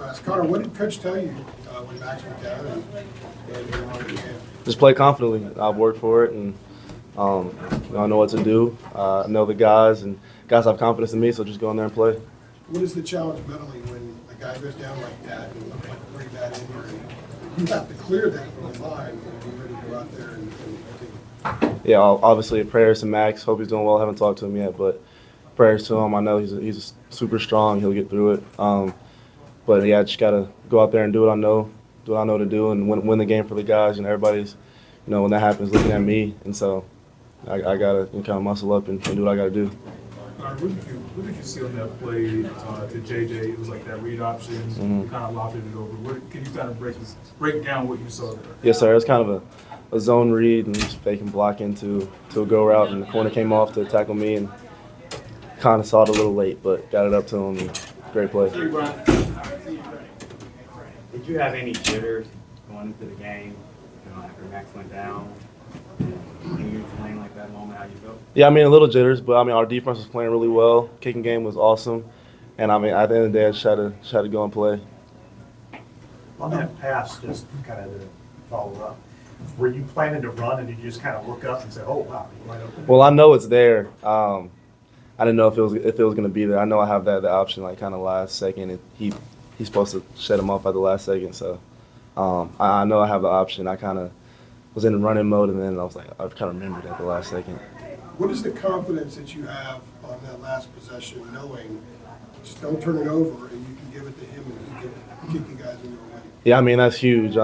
fast. Connor, what did Coach tell you when Max went down and you wanted to get? Just play confidently. I've worked for it, and I know what to do. I know the guys, and guys have confidence in me, so just go in there and play. What is the challenge mentally when a guy goes down like that and looks like a pretty bad injury? You have to clear that from the line and be ready to go out there and Yeah, obviously prayers to Max. Hope he's doing well. I haven't talked to him yet, but prayers to him. I know he's super strong. He'll get through it. But yeah, I just gotta go out there and do what I know to do, and win the game for the guys. And everybody's, when that happens, looking at me, and so I gotta kind of muscle up and do what I gotta do. What did you see on that play to JJ? It was like that read option. You kind of lofted it over. Can you kind of break down what you saw there? Yes, sir. It was kind of a zone read and just faking block into a go route, and the corner came off to tackle me, and kind of saw it a little late, but got it up to him. And great play. Did you have any jitters going into the game after Max went down? Can you explain like that moment how you felt? Yeah, a little jitters, but our defense was playing really well. Kicking game was awesome, and at the end of the day, I just had to go and play. On that pass, just kind of to follow up, were you planning to run and did you just kind of look up and say, "Oh wow, you're wide open"? Well, I know it's there. I didn't know if it was going to be there. I know I have the option like kind of last second, and he's supposed to shut him off at the last second. So I know I have the option. I kind of was in running mode, and then I was like, I kind of remembered at the last second. What is the confidence that you have on that last possession, knowing just don't turn it over and you can give it to him and he can kick you guys in your way? Yeah, that's huge.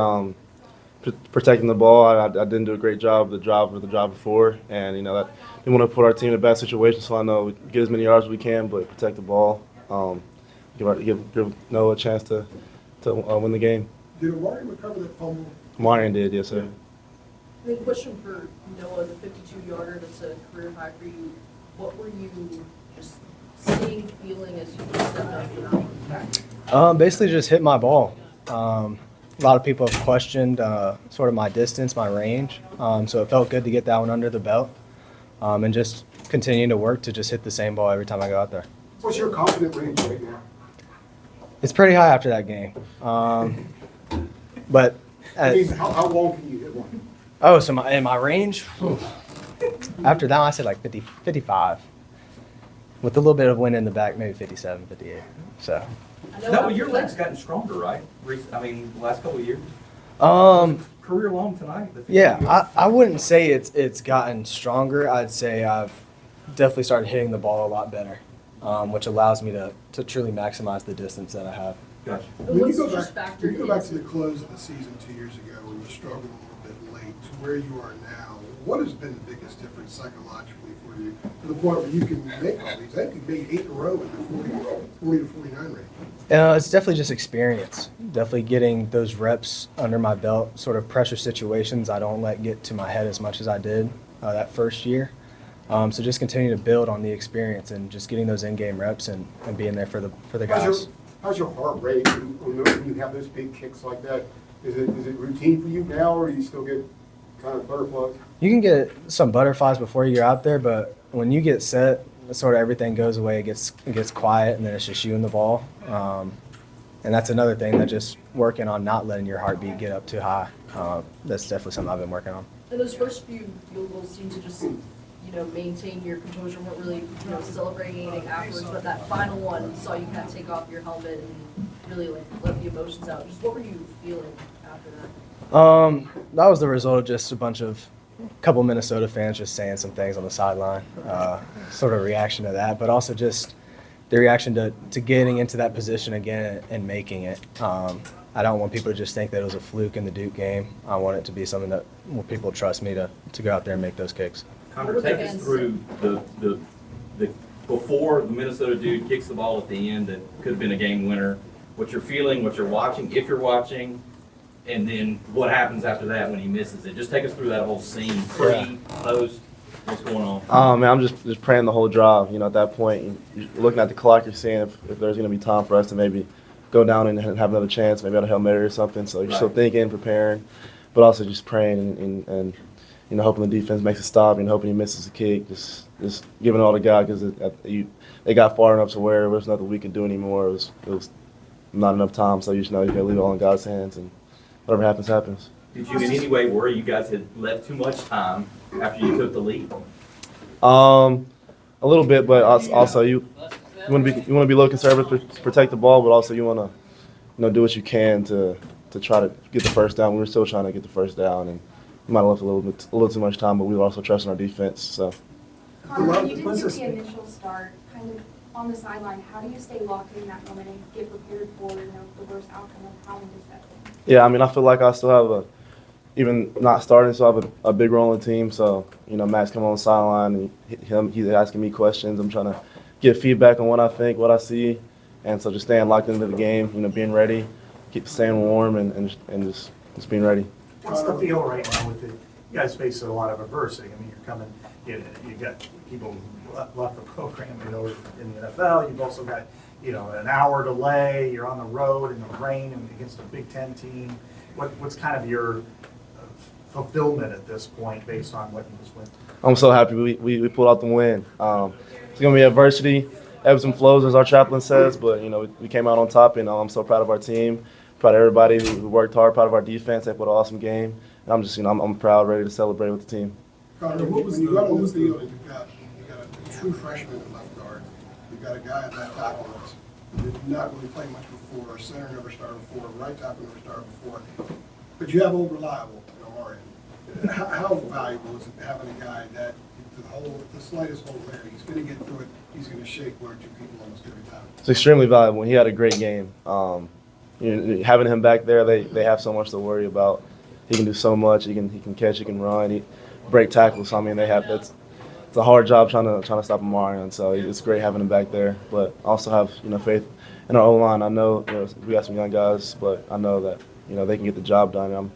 Protecting the ball, I didn't do a great job of the drive before, and that we want to put our team in a bad situation. So I know we get as many yards as we can, but protect the ball. Give Noah a chance to win the game. Did Amari recover that fumble? Marion did, yes, sir. Question for Noah, the 52-yarder, that's a career high for you. What were you just seeing, feeling as you stepped up for that? Basically just hit my ball. A lot of people have questioned sort of my distance, my range. So it felt good to get that one under the belt and just continue to work to just hit the same ball every time I go out there. What's your confident range right now? It's pretty high after that game. But how long can you hit one? so in my range, after that I said like 50, 55. With a little bit of wind in the back, maybe 57, 58. So. No, your leg's gotten stronger, right? The last couple of years. Career long tonight. Yeah, I wouldn't say it's gotten stronger. I'd say I've definitely started hitting the ball a lot better, which allows me to truly maximize the distance that I have. Gotcha. When you go back to the close of the season 2 years ago, when you struggled a little bit late, to where you are now, what has been the biggest difference psychologically for you to the point where you can make all these? I think you made 8 in a row in the 40 to 49 range. It's definitely just experience. Definitely getting those reps under my belt, sort of pressure situations I don't let get to my head as much as I did that first year. So just continue to build on the experience and just getting those in-game reps and being there for the guys. How's your heart rate when you have those big kicks like that? Is it routine for you now, or do you still get kind of butterflies? You can get some butterflies before you're out there, but when you get set, sort of everything goes away. It gets quiet, and then it's just you and the ball. And that's another thing that just working on not letting your heartbeat get up too high. That's definitely something I've been working on. And those first few field goals seem to just, maintain your composure. Weren't really, celebrating anything afterwards. But that final one saw you kind of take off your helmet and really let the emotions out. Just what were you feeling after that? That was the result of just a couple Minnesota fans just saying some things on the sideline. Sort of reaction to that, but also just the reaction to getting into that position again and making it. I don't want people to just think that it was a fluke in the Duke game. I want it to be something that people trust me to go out there and make those kicks. Connor, take us through the before the Minnesota dude kicks the ball at the end that could have been a game winner. What you're feeling, what you're watching, if you're watching, and then what happens after that when he misses it. Just take us through that whole scene, pre, post. What's going on? I'm just praying the whole drive. At that point, you're looking at the clock, you're seeing if there's going to be time for us to maybe go down and have another chance, maybe at a Hail Mary or something. So you're still thinking, preparing, but also just praying and hoping the defense makes a stop and hoping he misses a kick. Just giving it all to God because they got far enough to where there was nothing we could do anymore. It was not enough time. So you just know you got to leave it all in God's hands, and whatever happens, happens. Did you in any way worry you guys had left too much time after you took the lead? A little bit, but also you want to be a little conservative to protect the ball, but also you want to do what you can to try to get the first down. We were still trying to get the first down, and we might have left a little too much time, but we were also trusting our defense. So. Connor, when you didn't get the initial start, kind of on the sideline, how do you stay locked in that moment and get prepared for the worst outcome of how is that thing? Yeah, I mean, I feel like I still have even not starting, so I have a big role in the team. So, Max come on the sideline, and he's asking me questions. I'm trying to get feedback on what I think, what I see, and so just staying locked into the game, being ready, keep staying warm, and just being ready. What's the feel right now with it? You guys face a lot of adversity. I mean, you're coming, you got people who left the program, in the NFL. You've also got, an hour delay. You're on the road in the rain and against a Big Ten team. What's kind of your fulfillment at this point based on what you just went through? I'm so happy we pulled out the win. It's going to be adversity, ebbs and flows, as our chaplain says, but, we came out on top, and I'm so proud of our team, proud of everybody who worked hard, proud of our defense. They put an awesome game. And I'm just, I'm proud, ready to celebrate with the team. Connor, when you got on the field, you got a true freshman in left guard. You've got a guy at that tackle that did not really play much before. Center never started before. Right tackle never started before. But you have Old Reliable in Omarion. How valuable is it having a guy that the slightest hole there, he's going to get through it. He's going to shake one or two people almost every time. It's extremely valuable. He had a great game. Having him back there, they have so much to worry about. He can do so much. He can catch. He can run. He break tackles. So, I mean, it's a hard job trying to stop Omarion. So it's great having him back there. But I also have faith in our O-line. I know we got some young guys, but I know that they can get the job done.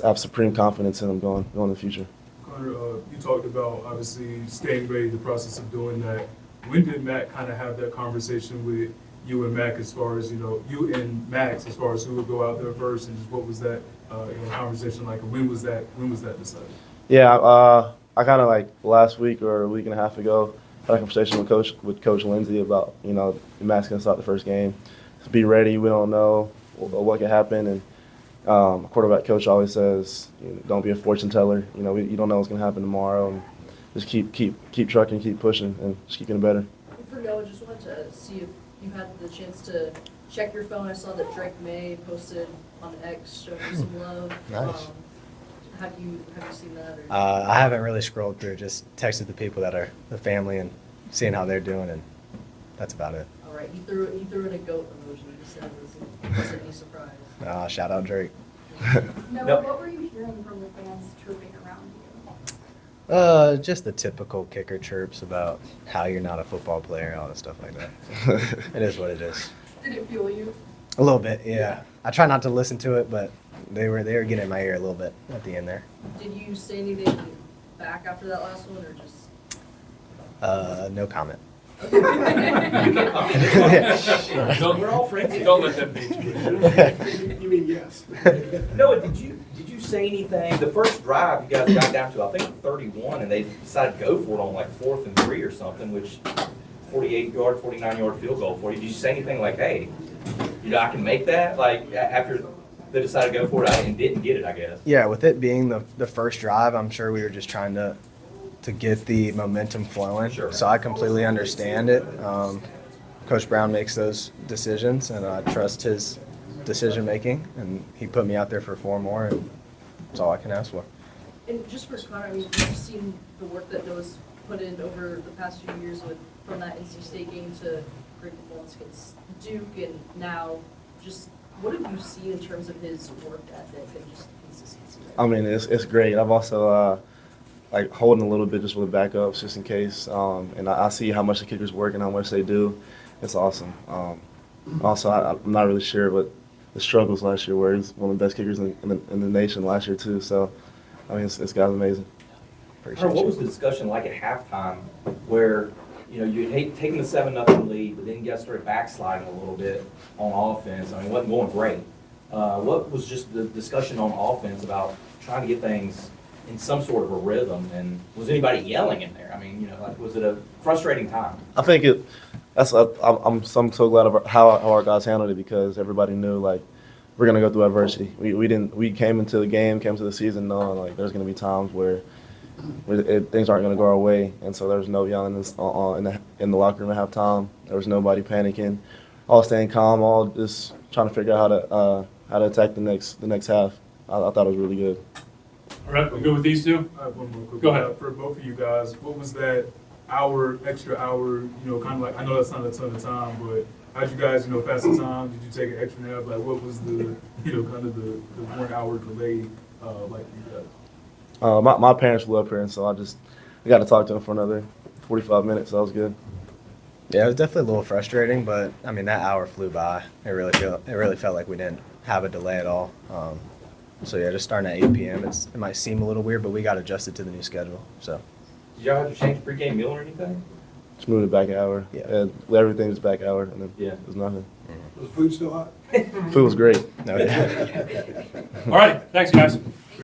I have supreme confidence in them going in the future. Connor, you talked about obviously staying ready, the process of doing that. When did Matt kind of have that conversation with you and Mac as far as you and Max as far as who would go out there first, and just what was that conversation like? When was that decided? Yeah, I kind of like last week or a week and a half ago had a conversation with Coach Lindsey about Matt's gonna start the first game. So be ready. We don't know what could happen, and a quarterback coach always says, don't be a fortune teller. You don't know what's gonna happen tomorrow, and just keep trucking, keep pushing, and just keep getting better. For Noah, just wanted to see if you had the chance to check your phone. I saw that Drake May posted on X showing you some love. Nice. Have you seen that? Or? I haven't really scrolled through, just texted the people that are the family and seeing how they're doing, and that's about it. All right, he threw in a goat emoji. He said it wasn't any surprise. Shout out Drake. Noah, what were you hearing from the fans chirping around you? Just the typical kicker chirps about how you're not a football player, all that stuff like that. It is what it is. Did it fuel you? A little bit, yeah. I try not to listen to it, but they were getting in my ear a little bit at the end there. Did you say anything back after that last one, or just? No comment. We're all friends. Don't let them beat you. You mean yes? Noah, did you say anything? The first drive you guys got down to, I think 31, and they decided to go for it on like 4th and 3 or something, which 48-yard, 49-yard field goal for you. Did you say anything like, hey, I can make that? Like after they decided to go for it and didn't get it, I guess. Yeah, with it being the first drive, I'm sure we were just trying to get the momentum flowing. Sure. So I completely understand it. Coach Brown makes those decisions, and I trust his decision making. And he put me out there for 4 more, and that's all I can ask for. And just for Connor, I mean, you've seen the work that Noah's put in over the past few years from that NC State game to great performance against Duke, and now just what have you seen in terms of his work ethic and just consistency? I mean, it's great. I've also like holding a little bit just with backups just in case, and I see how much the kickers work and how much they do. It's awesome. Also, I'm not really sure, but the struggles last year, where he's one of the best kickers in the nation last year too. So, I mean, this guy's amazing. Appreciate what was the discussion like at halftime, where you hate taking the 7-0 lead, but then you guys started backsliding a little bit on offense? I mean, it wasn't going great. What was just the discussion on offense about trying to get things in some sort of a rhythm, and was anybody yelling in there? I mean, like, was it a frustrating time? I think I'm so glad of how our guys handled it because everybody knew like we're gonna go through adversity. We came into the game, came to the season knowing like there's gonna be times where things aren't gonna go our way, and so there's no yelling in the locker room at halftime. There was nobody panicking, all staying calm, all just trying to figure out how to attack the next half. I thought it was really good. All right, we good with these two? I have one more quick Go one. ahead. For both of you guys, what was that extra hour, kind of like, I know that's not a ton of time, but how'd you guys, pass the time? Did you take an extra nap? Like, what was the, kind of the 1 hour delay, like for you guys? My parents flew up here, and so I got to talk to them for another 45 minutes. So that was good. Yeah, it was definitely a little frustrating, but I mean that hour flew by. It really felt like we didn't have a delay at all. So yeah, just starting at 8 p.m. It might seem a little weird, but we got adjusted to the new schedule. So Did y'all have to change pregame meal or anything? Just moved it back an hour. Yeah. Everything was back an hour, and then Yeah. there's nothing. Was the food still hot? Food was great. no, yeah. All righty, thanks, guys.